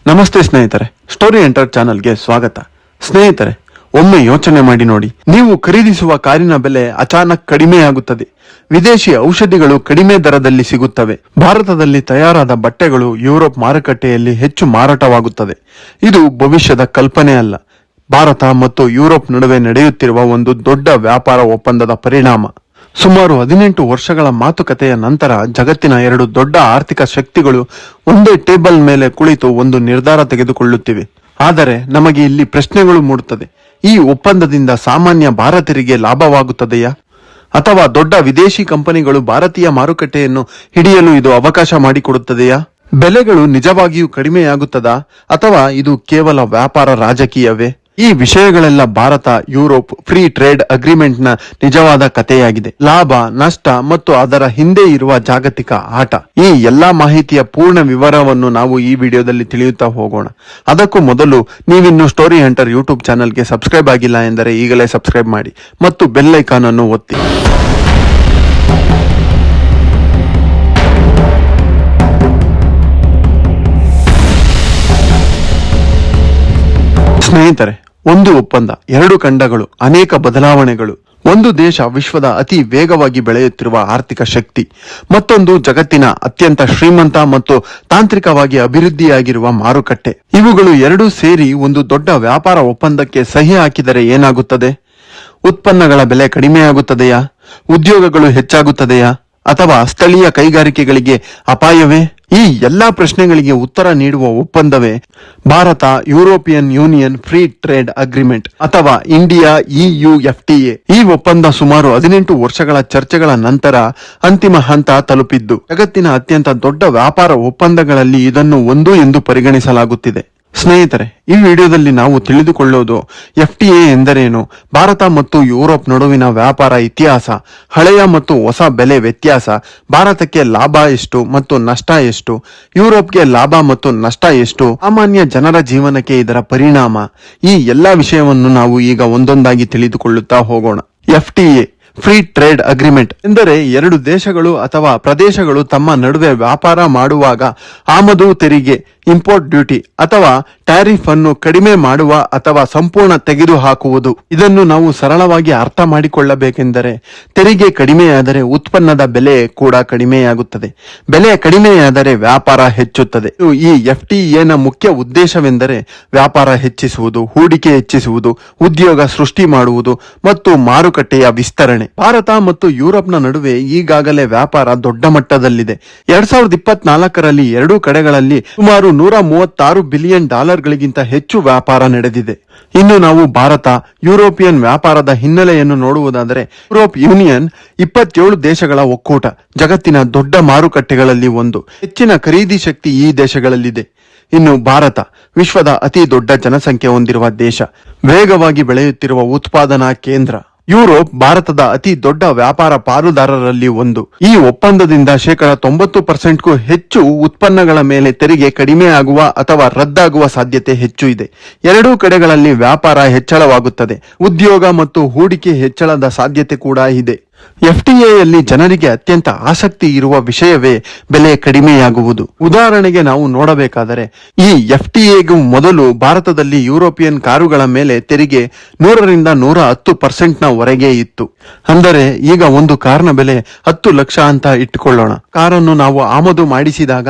ನಮಸ್ತೆ ಸ್ನೇಹಿತರೆ, story enter ಚಾನಲ್ಗೆ ಸ್ವಾಗತ. ಸ್ನೇಹಿತರೆ, ಒಮ್ಮೆ ಯೋಚನೆ ಮಾಡಿ ನೋಡಿ, ನೀವು ಖರೀದಿಸುವ ಕಾರಿನ ಬೆಲೆ ಅಚಾನಕ್ ಕಡಿಮೆಯಾಗುತ್ತದೆ. ವಿದೇಶಿ ಔಷಧಿಗಳು ಕಡಿಮೆ ದರದಲ್ಲಿ ಸಿಗುತ್ತವೆ. ಭಾರತದಲ್ಲಿ ತಯಾರಾದ ಬಟ್ಟೆಗಳು ಯುರೋಪ್ ಮಾರುಕಟ್ಟೆಯಲ್ಲಿ ಹೆಚ್ಚು ಮಾರಾಟವಾಗುತ್ತದೆ. ಇದು ಭವಿಷ್ಯದ ಕಲ್ಪನೆ ಅಲ್ಲ, ಭಾರತ ಮತ್ತು ಯುರೋಪ್ ನಡುವೆ ನಡೆಯುತ್ತಿರುವ ಒಂದು ದೊಡ್ಡ ವ್ಯಾಪಾರ ಒಪ್ಪಂದದ ಪರಿಣಾಮ. ಸುಮಾರು 18 ವರ್ಷಗಳ ಮಾತುಕತೆಯ ನಂತರ ಜಗತ್ತಿನ ಎರಡು ದೊಡ್ಡ ಆರ್ಥಿಕ ಶಕ್ತಿಗಳು ಒಂದೇ ಟೇಬಲ್ ಮೇಲೆ ಕುಳಿತು ಒಂದು ನಿರ್ಧಾರ ತೆಗೆದುಕೊಳ್ಳುತ್ತಿವೆ. ಆದರೆ ನಮಗೆ ಇಲ್ಲಿ ಪ್ರಶ್ನೆಗಳು ಮೂಡುತ್ತದೆ. ಈ ಒಪ್ಪಂದದಿಂದ ಸಾಮಾನ್ಯ ಭಾರತೀಯರಿಗೆ ಲಾಭವಾಗುತ್ತದೆಯಾ, ಅಥವಾ ದೊಡ್ಡ ವಿದೇಶಿ ಕಂಪನಿಗಳು ಭಾರತೀಯ ಮಾರುಕಟ್ಟೆಯನ್ನು ಹಿಡಿಯಲು ಇದು ಅವಕಾಶ ಮಾಡಿಕೊಡುತ್ತದೆಯಾ? ಬೆಲೆಗಳು ನಿಜವಾಗಿಯೂ ಕಡಿಮೆಯಾಗುತ್ತದಾ, ಅಥವಾ ಇದು ಕೇವಲ ವ್ಯಾಪಾರ ರಾಜಕೀಯವೇ? ಈ ವಿಷಯಗಳೆಲ್ಲ Bharat Europe free trade agreement ನ ನಿಜವಾದ ಕಥೆಯಾಗಿದೆ. ಲಾಭ, ನಷ್ಟ ಮತ್ತು ಅದರ ಹಿಂದೆ ಇರುವ ಜಾಗತಿಕ ಆಟ. ಈ ಎಲ್ಲಾ ಮಾಹಿತಿಯ ಪೂರ್ಣ ವಿವರವನ್ನು ನಾವು ಈ ವಿಡಿಯೋದಲ್ಲಿ ತಿಳಿಯುತ್ತಾ ಹೋಗೋಣ. ಅದಕ್ಕೂ ಮೊದಲು ನೀವಿನ್ನು ಸ್ಟೋರಿ ಹಂಟರ್ ಯೂಟ್ಯೂಬ್ ಚಾನೆಲ್ಗೆ ಸಬ್ಸ್ಕ್ರೈಬ್ ಆಗಿಲ್ಲ ಎಂದರೆ ಈಗಲೇ ಸಬ್ಸ್ಕ್ರೈಬ್ ಮಾಡಿ ಮತ್ತು ಬೆಲ್ ಐಕಾನ್ ಅನ್ನು ಒತ್ತಿ. ಸ್ನೇಹಿತರೆ, ಒಂದು ಒಪ್ಪಂದ, ಎರಡು ಖಂಡಗಳು, ಅನೇಕ ಬದಲಾವಣೆಗಳು. ಒಂದು ದೇಶ ವಿಶ್ವದ ಅತಿ ವೇಗವಾಗಿ ಬೆಳೆಯುತ್ತಿರುವ ಆರ್ಥಿಕ ಶಕ್ತಿ, ಮತ್ತೊಂದು ಜಗತ್ತಿನ ಅತ್ಯಂತ ಶ್ರೀಮಂತ ಮತ್ತು ತಾಂತ್ರಿಕವಾಗಿ ಅಭಿವೃದ್ಧಿಯಾಗಿರುವ ಮಾರುಕಟ್ಟೆ. ಇವುಗಳು ಎರಡೂ ಸೇರಿ ಒಂದು ದೊಡ್ಡ ವ್ಯಾಪಾರ ಒಪ್ಪಂದಕ್ಕೆ ಸಹಿ ಹಾಕಿದರೆ ಏನಾಗುತ್ತದೆ? ಉತ್ಪನ್ನಗಳ ಬೆಲೆ ಕಡಿಮೆಯಾಗುತ್ತದೆಯಾ? ಉದ್ಯೋಗಗಳು ಹೆಚ್ಚಾಗುತ್ತದೆಯಾ? ಅಥವಾ ಸ್ಥಳೀಯ ಕೈಗಾರಿಕೆಗಳಿಗೆ ಅಪಾಯವೇ? ಈ ಎಲ್ಲಾ ಪ್ರಶ್ನೆಗಳಿಗೆ ಉತ್ತರ ನೀಡುವ ಒಪ್ಪಂದವೇ Bharat European Union free trade agreement, ಅಥವಾ ಇಂಡಿಯಾ EUFTA. ಈ ಒಪ್ಪಂದ ಸುಮಾರು 18 ವರ್ಷಗಳ ಚರ್ಚೆಗಳ ನಂತರ ಅಂತಿಮ ಹಂತ ತಲುಪಿದ್ದು, ಜಗತ್ತಿನ ಅತ್ಯಂತ ದೊಡ್ಡ ವ್ಯಾಪಾರ ಒಪ್ಪಂದಗಳಲ್ಲಿ ಇದನ್ನು ಒಂದು ಎಂದು ಪರಿಗಣಿಸಲಾಗುತ್ತಿದೆ. ಸ್ನೇಹಿತರೆ, ಈ ವಿಡಿಯೋದಲ್ಲಿ ನಾವು ತಿಳಿದುಕೊಳ್ಳೋದು FTA ಎಂದರೇನು, ಭಾರತ ಮತ್ತು ಯುರೋಪ್ ನಡುವಿನ ವ್ಯಾಪಾರ ಇತಿಹಾಸ, ಹಳೆಯ ಮತ್ತು ಹೊಸ ಬೆಲೆ ವ್ಯತ್ಯಾಸ, ಭಾರತಕ್ಕೆ ಲಾಭ ಎಷ್ಟು ಮತ್ತು ನಷ್ಟ ಎಷ್ಟು, ಯುರೋಪ್ಗೆ ಲಾಭ ಮತ್ತು ನಷ್ಟ ಎಷ್ಟು, ಸಾಮಾನ್ಯ ಜನರ ಜೀವನಕ್ಕೆ ಇದರ ಪರಿಣಾಮ. ಈ ಎಲ್ಲಾ ವಿಷಯವನ್ನು ನಾವು ಈಗ ಒಂದೊಂದಾಗಿ ತಿಳಿದುಕೊಳ್ಳುತ್ತಾ ಹೋಗೋಣ. FTA ಫ್ರೀ ಟ್ರೇಡ್ ಅಗ್ರಿಮೆಂಟ್ ಎಂದರೆ ಎರಡು ದೇಶಗಳು ಅಥವಾ ಪ್ರದೇಶಗಳು ತಮ್ಮ ನಡುವೆ ವ್ಯಾಪಾರ ಮಾಡುವಾಗ ಆಮದು ತೆರಿಗೆ, ಇಂಪೋರ್ಟ್ ಡ್ಯೂಟಿ ಅಥವಾ ಟ್ಯಾರಿಫ್ ಅನ್ನು ಕಡಿಮೆ ಮಾಡುವ ಅಥವಾ ಸಂಪೂರ್ಣ ತೆಗೆದುಹಾಕುವುದು. ಇದನ್ನು ನಾವು ಸರಳವಾಗಿ ಅರ್ಥ ಮಾಡಿಕೊಳ್ಳಬೇಕೆಂದರೆ, ತೆರಿಗೆ ಕಡಿಮೆಯಾದರೆ ಉತ್ಪನ್ನದ ಬೆಲೆ ಕೂಡ ಕಡಿಮೆಯಾಗುತ್ತದೆ. ಬೆಲೆ ಕಡಿಮೆಯಾದರೆ ವ್ಯಾಪಾರ ಹೆಚ್ಚುತ್ತದೆ. ಈ FTA ನ ಮುಖ್ಯ ಉದ್ದೇಶವೆಂದರೆ ವ್ಯಾಪಾರ ಹೆಚ್ಚಿಸುವುದು, ಹೂಡಿಕೆ ಹೆಚ್ಚಿಸುವುದು, ಉದ್ಯೋಗ ಸೃಷ್ಟಿ ಮಾಡುವುದು ಮತ್ತು ಮಾರುಕಟ್ಟೆಯ ವಿಸ್ತರಣೆ. ಭಾರತ ಮತ್ತು ಯುರೋಪ್ನ ನಡುವೆ ಈಗಾಗಲೇ ವ್ಯಾಪಾರ ದೊಡ್ಡ ಮಟ್ಟದಲ್ಲಿದೆ. 2024ರಲ್ಲಿ ಎರಡೂ ಕಡೆಗಳಲ್ಲಿ ಸುಮಾರು $136 ಬಿಲಿಯನ್ ಗಳಿಗಿಂತ ಹೆಚ್ಚು ವ್ಯಾಪಾರ ನಡೆದಿದೆ. ಇನ್ನು ನಾವು ಭಾರತ ಯುರೋಪಿಯನ್ ವ್ಯಾಪಾರದ ಹಿನ್ನೆಲೆಯನ್ನು ನೋಡುವುದಾದರೆ, ಯುರೋಪ್ ಯೂನಿಯನ್ 27 ದೇಶಗಳ ಒಕ್ಕೂಟ, ಜಗತ್ತಿನ ದೊಡ್ಡ ಮಾರುಕಟ್ಟೆಗಳಲ್ಲಿ ಒಂದು. ಹೆಚ್ಚಿನ ಖರೀದಿ ಶಕ್ತಿ ಈ ದೇಶಗಳಲ್ಲಿದೆ. ಇನ್ನು ಭಾರತ ವಿಶ್ವದ ಅತಿ ದೊಡ್ಡ ಜನಸಂಖ್ಯೆ ಹೊಂದಿರುವ ದೇಶ, ವೇಗವಾಗಿ ಬೆಳೆಯುತ್ತಿರುವ ಉತ್ಪಾದನಾ ಕೇಂದ್ರ. ಯುರೋಪ್ ಭಾರತದ ಅತಿ ದೊಡ್ಡ ವ್ಯಾಪಾರ ಪಾಲುದಾರರಲ್ಲಿ ಒಂದು. ಈ ಒಪ್ಪಂದದಿಂದ 90%ಗೂ ಹೆಚ್ಚು ಉತ್ಪನ್ನಗಳ ಮೇಲೆ ತೆರಿಗೆ ಕಡಿಮೆ ಆಗುವ ಅಥವಾ ರದ್ದಾಗುವ ಸಾಧ್ಯತೆ ಹೆಚ್ಚು ಇದೆ. ಎರಡೂ ಕಡೆಗಳಲ್ಲಿ ವ್ಯಾಪಾರ ಹೆಚ್ಚಳವಾಗುತ್ತದೆ. ಉದ್ಯೋಗ ಮತ್ತು ಹೂಡಿಕೆ ಹೆಚ್ಚಳದ ಸಾಧ್ಯತೆ ಕೂಡ ಇದೆ. FTAಯಲ್ಲಿ ಜನರಿಗೆ ಅತ್ಯಂತ ಆಸಕ್ತಿ ಇರುವ ವಿಷಯವೇ ಬೆಲೆ ಕಡಿಮೆಯಾಗುವುದು. ಉದಾಹರಣೆಗೆ ನಾವು ನೋಡಬೇಕಾದರೆ, ಈ FTAಗೂ ಮೊದಲು ಭಾರತದಲ್ಲಿ ಯುರೋಪಿಯನ್ ಕಾರುಗಳ ಮೇಲೆ ತೆರಿಗೆ 100ರಿಂದ 110% ನ ವರೆಗೆ ಇತ್ತು. ಅಂದರೆ ಈಗ ಒಂದು ಕಾರ್ನ ಬೆಲೆ 10 ಲಕ್ಷ ಅಂತ ಇಟ್ಟುಕೊಳ್ಳೋಣ. ಕಾರನ್ನು ನಾವು ಆಮದು ಮಾಡಿಸಿದಾಗ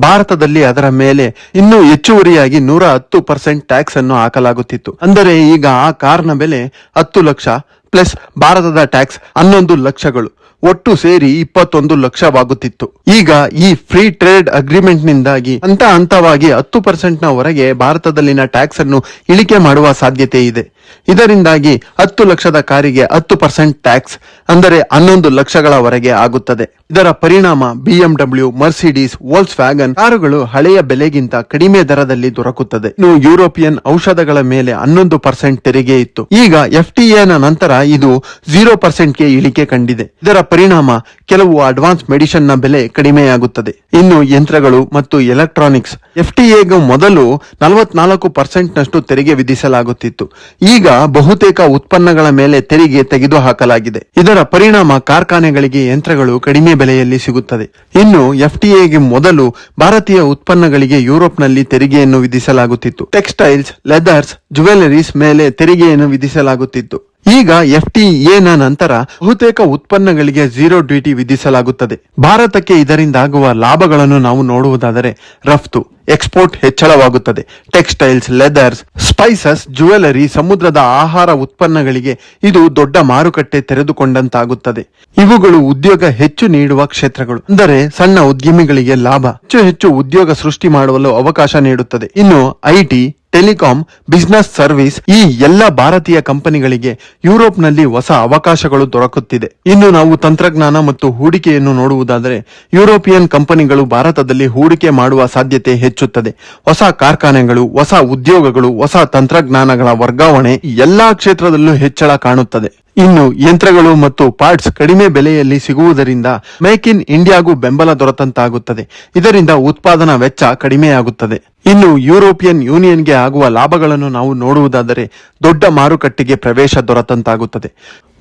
ಭಾರತದಲ್ಲಿ ಅದರ ಮೇಲೆ ಇನ್ನೂ ಹೆಚ್ಚುವರಿಯಾಗಿ 110% ಟ್ಯಾಕ್ಸ್ ಅನ್ನು ಹಾಕಲಾಗುತ್ತಿತ್ತು. ಅಂದರೆ ಈಗ ಆ ಕಾರ್ನ ಬೆಲೆ 10 ಲಕ್ಷ ಪ್ಲಸ್ ಭಾರತದ ಟ್ಯಾಕ್ಸ್ 11 ಲಕ್ಷಗಳು, ಒಟ್ಟು ಸೇರಿ 21 ಲಕ್ಷವಾಗುತ್ತಿತ್ತು. ಈಗ ಈ ಫ್ರೀ ಟ್ರೇಡ್ ಅಗ್ರಿಮೆಂಟ್ ನಿಂದಾಗಿ ಹಂತವಾಗಿ 10% ನ ವರೆಗೆ ಭಾರತದಲ್ಲಿನ ಟ್ಯಾಕ್ಸ್ ಅನ್ನು ಇಳಿಕೆ ಮಾಡುವ ಸಾಧ್ಯತೆ ಇದೆ. ಇದರಿಂದಾಗಿ 10 ಲಕ್ಷದ ಕಾರಿಗೆ 10% ಟ್ಯಾಕ್ಸ್, ಅಂದರೆ 11 ಲಕ್ಷಗಳವರೆಗೆ ಆಗುತ್ತದೆ. ಇದರ ಪರಿಣಾಮ BMW, ಮರ್ಸಿಡೀಸ್, ವೋಲ್ಕ್ಸ್ ವ್ಯಾಗನ್ ಕಾರುಗಳು ಹಳೆಯ ಬೆಲೆಗಿಂತ ಕಡಿಮೆ ದರದಲ್ಲಿ ದೊರಕುತ್ತದೆ. ಇನ್ನು ಯುರೋಪಿಯನ್ ಔಷಧಗಳ ಮೇಲೆ 11% ತೆರಿಗೆ ಇತ್ತು. ಈಗ FTA ನ ನಂತರ ಇದು 0%ಗೆ ಇಳಿಕೆ ಕಂಡಿದೆ. ಇದರ ಪರಿಣಾಮ ಕೆಲವು ಅಡ್ವಾನ್ಸ್ ಮೆಡಿಸಿನ್ ನ ಬೆಲೆ ಕಡಿಮೆಯಾಗುತ್ತದೆ. ಇನ್ನು ಯಂತ್ರಗಳು ಮತ್ತು ಎಲೆಕ್ಟ್ರಾನಿಕ್ಸ್ FTAಗೆ ಮೊದಲು 44% ನಷ್ಟು ತೆರಿಗೆ ವಿಧಿಸಲಾಗುತ್ತಿತ್ತು. ಈಗ ಬಹುತೇಕ ಉತ್ಪನ್ನಗಳ ಮೇಲೆ ತೆರಿಗೆ ತೆಗೆದುಹಾಕಲಾಗಿದೆ. ಇದರ ಪರಿಣಾಮ ಕಾರ್ಖಾನೆಗಳಿಗೆ ಯಂತ್ರಗಳು ಕಡಿಮೆ ಬೆಲೆಯಲ್ಲಿ ಸಿಗುತ್ತದೆ. ಇನ್ನು FTAಗೆ ಮೊದಲು ಭಾರತೀಯ ಉತ್ಪನ್ನಗಳಿಗೆ ಯುರೋಪ್ನಲ್ಲಿ ತೆರಿಗೆಯನ್ನು ವಿಧಿಸಲಾಗುತ್ತಿತ್ತು. ಟೆಕ್ಸ್ಟೈಲ್ಸ್, ಲೆದರ್ಸ್, ಜುವೆಲರೀಸ್ ಮೇಲೆ ತೆರಿಗೆಯನ್ನು ವಿಧಿಸಲಾಗುತ್ತಿತ್ತು. ಈಗ FTA ನ ನಂತರ ಬಹುತೇಕ ಉತ್ಪನ್ನಗಳಿಗೆ ಝೀರೋ ಡ್ಯೂಟಿ ವಿಧಿಸಲಾಗುತ್ತದೆ. ಭಾರತಕ್ಕೆ ಇದರಿಂದ ಆಗುವ ಲಾಭಗಳನ್ನು ನಾವು ನೋಡುವುದಾದರೆ ರಫ್ತು ಎಕ್ಸ್ಪೋರ್ಟ್ ಹೆಚ್ಚಳವಾಗುತ್ತದೆ. ಟೆಕ್ಸ್ಟೈಲ್ಸ್, ಲೆದರ್ಸ್, ಸ್ಪೈಸಸ್, ಜುವೆಲರಿ, ಸಮುದ್ರದ ಆಹಾರ ಉತ್ಪನ್ನಗಳಿಗೆ ಇದು ದೊಡ್ಡ ಮಾರುಕಟ್ಟೆ ತೆರೆದುಕೊಂಡಂತಾಗುತ್ತದೆ. ಇವುಗಳು ಉದ್ಯೋಗ ಹೆಚ್ಚು ನೀಡುವ ಕ್ಷೇತ್ರಗಳು, ಅಂದರೆ ಸಣ್ಣ ಉದ್ಯಮಿಗಳಿಗೆ ಲಾಭ, ಹೆಚ್ಚು ಉದ್ಯೋಗ ಸೃಷ್ಟಿ ಮಾಡಲು ಅವಕಾಶ ನೀಡುತ್ತದೆ. ಇನ್ನು IT, ಟೆಲಿಕಾಂ, ಬಿಸಿನೆಸ್ ಸರ್ವಿಸ್ ಈ ಎಲ್ಲ ಭಾರತೀಯ ಕಂಪನಿಗಳಿಗೆ ಯುರೋಪ್ನಲ್ಲಿ ಹೊಸ ಅವಕಾಶಗಳು ದೊರಕುತ್ತಿದೆ. ಇನ್ನು ನಾವು ತಂತ್ರಜ್ಞಾನ ಮತ್ತು ಹೂಡಿಕೆಯನ್ನು ನೋಡುವುದಾದರೆ ಯುರೋಪಿಯನ್ ಕಂಪನಿಗಳು ಭಾರತದಲ್ಲಿ ಹೂಡಿಕೆ ಮಾಡುವ ಸಾಧ್ಯತೆ ಹೆಚ್ಚುತ್ತದೆ. ಹೊಸ ಕಾರ್ಖಾನೆಗಳು, ಹೊಸ ಉದ್ಯೋಗಗಳು, ಹೊಸ ತಂತ್ರಜ್ಞಾನಗಳ ವರ್ಗಾವಣೆ ಎಲ್ಲಾ ಕ್ಷೇತ್ರದಲ್ಲೂ ಹೆಚ್ಚಳ ಕಾಣುತ್ತದೆ. ಇನ್ನು ಯಂತ್ರಗಳು ಮತ್ತು ಪಾರ್ಟ್ಸ್ ಕಡಿಮೆ ಬೆಲೆಯಲ್ಲಿ ಸಿಗುವುದರಿಂದ ಮೇಕ್ ಇನ್ ಇಂಡಿಯಾಗೂ ಬೆಂಬಲ ದೊರೆತಂತಾಗುತ್ತದೆ. ಇದರಿಂದ ಉತ್ಪಾದನಾ ವೆಚ್ಚ ಕಡಿಮೆಯಾಗುತ್ತದೆ. ಇನ್ನು ಯುರೋಪಿಯನ್ ಯೂನಿಯನ್ಗೆ ಆಗುವ ಲಾಭಗಳನ್ನು ನಾವು ನೋಡುವುದಾದರೆ ದೊಡ್ಡ ಮಾರುಕಟ್ಟೆಗೆ ಪ್ರವೇಶ ದೊರೆತಂತಾಗುತ್ತದೆ.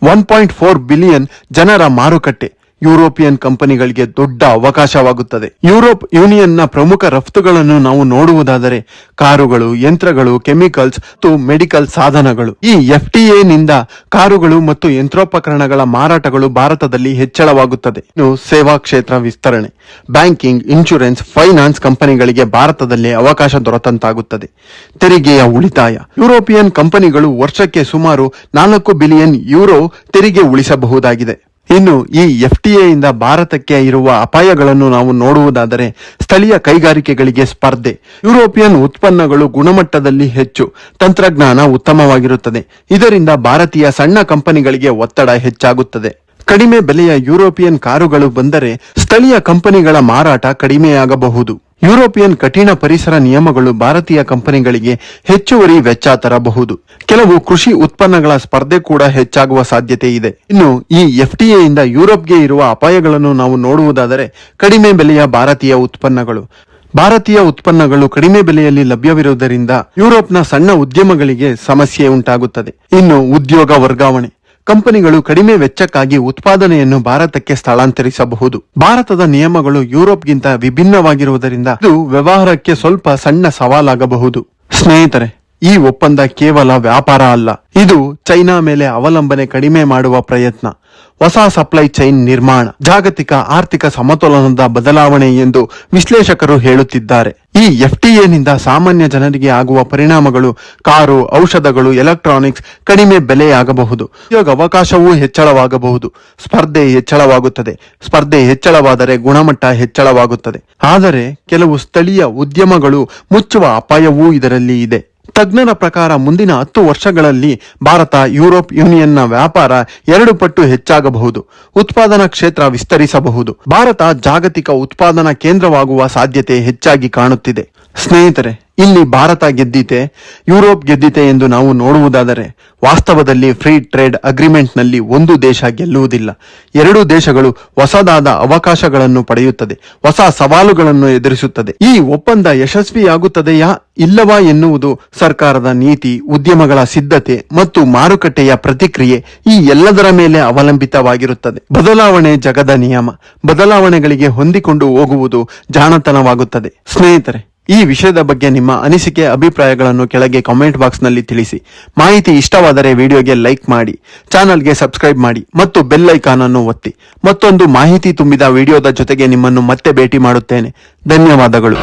1.4 ಬಿಲಿಯನ್ ಜನರ ಮಾರುಕಟ್ಟೆ ಯುರೋಪಿಯನ್ ಕಂಪನಿಗಳಿಗೆ ದೊಡ್ಡ ಅವಕಾಶವಾಗುತ್ತದೆ. ಯುರೋಪ್ ಯೂನಿಯನ್ ನ ಪ್ರಮುಖ ರಫ್ತುಗಳನ್ನು ನಾವು ನೋಡುವುದಾದರೆ ಕಾರುಗಳು, ಯಂತ್ರಗಳು, ಕೆಮಿಕಲ್ಸ್ ಮತ್ತು ಮೆಡಿಕಲ್ ಸಾಧನಗಳು. ಈ FTA ನಿಂದ ಕಾರುಗಳು ಮತ್ತು ಯಂತ್ರೋಪಕರಣಗಳ ಮಾರಾಟಗಳು ಭಾರತದಲ್ಲಿ ಹೆಚ್ಚಳವಾಗುತ್ತದೆ. ಇನ್ನು ಸೇವಾ ಕ್ಷೇತ್ರ ವಿಸ್ತರಣೆ, ಬ್ಯಾಂಕಿಂಗ್, ಇನ್ಶೂರೆನ್ಸ್, ಫೈನಾನ್ಸ್ ಕಂಪನಿಗಳಿಗೆ ಭಾರತದಲ್ಲಿ ಅವಕಾಶ ದೊರೆತಂತಾಗುತ್ತದೆ. ತೆರಿಗೆಯ ಉಳಿತಾಯ, ಯುರೋಪಿಯನ್ ಕಂಪನಿಗಳು ವರ್ಷಕ್ಕೆ ಸುಮಾರು 4 ಬಿಲಿಯನ್ ಯೂರೋ ತೆರಿಗೆ ಉಳಿಸಬಹುದಾಗಿದೆ. ಇನ್ನು ಈ FTA ಇಂದ ಭಾರತಕ್ಕೆ ಇರುವ ಅಪಾಯಗಳನ್ನು ನಾವು ನೋಡುವುದಾದರೆ ಸ್ಥಳೀಯ ಕೈಗಾರಿಕೆಗಳಿಗೆ ಸ್ಪರ್ಧೆ, ಯುರೋಪಿಯನ್ ಉತ್ಪನ್ನಗಳು ಗುಣಮಟ್ಟದಲ್ಲಿ ಹೆಚ್ಚು, ತಂತ್ರಜ್ಞಾನ ಉತ್ತಮವಾಗಿರುತ್ತದೆ. ಇದರಿಂದ ಭಾರತೀಯ ಸಣ್ಣ ಕಂಪನಿಗಳಿಗೆ ಒತ್ತಡ ಹೆಚ್ಚಾಗುತ್ತದೆ. ಕಡಿಮೆ ಬೆಲೆಯ ಯುರೋಪಿಯನ್ ಕಾರುಗಳು ಬಂದರೆ ಸ್ಥಳೀಯ ಕಂಪನಿಗಳ ಮಾರಾಟ ಕಡಿಮೆಯಾಗಬಹುದು. ಯುರೋಪಿಯನ್ ಕಠಿಣ ಪರಿಸರ ನಿಯಮಗಳು ಭಾರತೀಯ ಕಂಪನಿಗಳಿಗೆ ಹೆಚ್ಚುವರಿ ವೆಚ್ಚ ತರಬಹುದು. ಕೆಲವು ಕೃಷಿ ಉತ್ಪನ್ನಗಳ ಸ್ಪರ್ಧೆ ಕೂಡ ಹೆಚ್ಚಾಗುವ ಸಾಧ್ಯತೆ ಇದೆ. ಇನ್ನು ಈ FTA ಇಂದ ಯುರೋಪ್ಗೆ ಇರುವ ಅಪಾಯಗಳನ್ನು ನಾವು ನೋಡುವುದಾದರೆ ಕಡಿಮೆ ಬೆಲೆಯ ಭಾರತೀಯ ಉತ್ಪನ್ನಗಳು ಕಡಿಮೆ ಬೆಲೆಯಲ್ಲಿ ಲಭ್ಯವಿರುವುದರಿಂದ ಯುರೋಪ್ನ ಸಣ್ಣ ಉದ್ಯಮಗಳಿಗೆ ಸಮಸ್ಯೆ ಉಂಟಾಗುತ್ತದೆ. ಇನ್ನು ಉದ್ಯೋಗ ವರ್ಗಾವಣೆ, ಕಂಪನಿಗಳು ಕಡಿಮೆ ವೆಚ್ಚಕ್ಕಾಗಿ ಉತ್ಪಾದನೆಯನ್ನು ಭಾರತಕ್ಕೆ ಸ್ಥಳಾಂತರಿಸಬಹುದು. ಭಾರತದ ನಿಯಮಗಳು ಯುರೋಪ್ಗಿಂತ ವಿಭಿನ್ನವಾಗಿರುವುದರಿಂದ ಇದು ವ್ಯವಹಾರಕ್ಕೆ ಸ್ವಲ್ಪ ಸಣ್ಣ ಸವಾಲಾಗಬಹುದು. ಸ್ನೇಹಿತರೆ, ಈ ಒಪ್ಪಂದ ಕೇವಲ ವ್ಯಾಪಾರ ಅಲ್ಲ, ಇದು ಚೈನಾ ಮೇಲೆ ಅವಲಂಬನೆ ಕಡಿಮೆ ಮಾಡುವ ಪ್ರಯತ್ನ, ಹೊಸ ಸಪ್ಲೈ ಚೈನ್ ನಿರ್ಮಾಣ, ಜಾಗತಿಕ ಆರ್ಥಿಕ ಸಮತೋಲನದ ಬದಲಾವಣೆ ಎಂದು ವಿಶ್ಲೇಷಕರು ಹೇಳುತ್ತಿದ್ದಾರೆ. ಈ FTA ನಿಂದ ಸಾಮಾನ್ಯ ಜನರಿಗೆ ಆಗುವ ಪರಿಣಾಮಗಳು ಕಾರು, ಔಷಧಗಳು, ಎಲೆಕ್ಟ್ರಾನಿಕ್ಸ್ ಕಡಿಮೆ ಬೆಲೆಯಾಗಬಹುದು. ಉದ್ಯೋಗ ಅವಕಾಶವೂ ಹೆಚ್ಚಳವಾಗಬಹುದು. ಸ್ಪರ್ಧೆ ಹೆಚ್ಚಳವಾಗುತ್ತದೆ. ಸ್ಪರ್ಧೆ ಹೆಚ್ಚಳವಾದರೆ ಗುಣಮಟ್ಟ ಹೆಚ್ಚಳವಾಗುತ್ತದೆ. ಆದರೆ ಕೆಲವು ಸ್ಥಳೀಯ ಉದ್ಯಮಗಳು ಮುಚ್ಚುವ ಅಪಾಯವೂ ಇದರಲ್ಲಿ ಇದೆ. ತಜ್ಞರ ಪ್ರಕಾರ ಮುಂದಿನ 10 ವರ್ಷಗಳಲ್ಲಿ ಭಾರತ ಯುರೋಪ್ ಯೂನಿಯನ್ನ ವ್ಯಾಪಾರ 2 ಪಟ್ಟು ಹೆಚ್ಚಾಗಬಹುದು. ಉತ್ಪಾದನಾ ಕ್ಷೇತ್ರ ವಿಸ್ತರಿಸಬಹುದು. ಭಾರತ ಜಾಗತಿಕ ಉತ್ಪಾದನಾ ಕೇಂದ್ರವಾಗುವ ಸಾಧ್ಯತೆ ಹೆಚ್ಚಾಗಿ ಕಾಣುತ್ತಿದೆ. ಸ್ನೇಹಿತರೆ, ಇಲ್ಲಿ ಭಾರತ ಗೆದ್ದಿತೆ, ಯುರೋಪ್ ಗೆದ್ದಿತೆ ಎಂದು ನಾವು ನೋಡುವುದಾದರೆ ವಾಸ್ತವದಲ್ಲಿ ಫ್ರೀ ಟ್ರೇಡ್ ಅಗ್ರಿಮೆಂಟ್ ನಲ್ಲಿ ಒಂದು ದೇಶ ಗೆಲ್ಲುವುದಿಲ್ಲ. 2 ದೇಶಗಳು ಹೊಸದಾದ ಅವಕಾಶಗಳನ್ನು ಪಡೆಯುತ್ತದೆ, ಹೊಸ ಸವಾಲುಗಳನ್ನು ಎದುರಿಸುತ್ತದೆ. ಈ ಒಪ್ಪಂದ ಯಶಸ್ವಿಯಾಗುತ್ತದೆಯಾ ಇಲ್ಲವಾ ಎನ್ನುವುದು ಸರ್ಕಾರದ ನೀತಿ, ಉದ್ಯಮಗಳ ಸಿದ್ಧತೆ ಮತ್ತು ಮಾರುಕಟ್ಟೆಯ ಪ್ರತಿಕ್ರಿಯೆ ಈ ಎಲ್ಲದರ ಮೇಲೆ ಅವಲಂಬಿತವಾಗಿರುತ್ತದೆ. ಬದಲಾವಣೆ ಜಗದ ನಿಯಮ. ಬದಲಾವಣೆಗಳಿಗೆ ಹೊಂದಿಕೊಂಡು ಹೋಗುವುದು ಜಾಣತನವಾಗುತ್ತದೆ. ಸ್ನೇಹಿತರೆ, ಈ ವಿಷಯದ ಬಗ್ಗೆ ನಿಮ್ಮ ಅನಿಸಿಕೆ, ಅಭಿಪ್ರಾಯಗಳನ್ನು ಕೆಳಗೆ ಕಾಮೆಂಟ್ ಬಾಕ್ಸ್ ನಲ್ಲಿ ತಿಳಿಸಿ. ಮಾಹಿತಿ ಇಷ್ಟವಾದರೆ ವಿಡಿಯೋಗೆ ಲೈಕ್ ಮಾಡಿ, ಚಾನಲ್ಗೆ ಸಬ್ಸ್ಕ್ರೈಬ್ ಮಾಡಿ ಮತ್ತು ಬೆಲ್ ಐಕಾನ್ ಅನ್ನು ಒತ್ತಿ. ಮತ್ತೊಂದು ಮಾಹಿತಿ ತುಂಬಿದ ವಿಡಿಯೋದ ಜೊತೆಗೆ ನಿಮ್ಮನ್ನು ಮತ್ತೆ ಭೇಟಿ ಮಾಡುತ್ತೇನೆ. ಧನ್ಯವಾದಗಳು.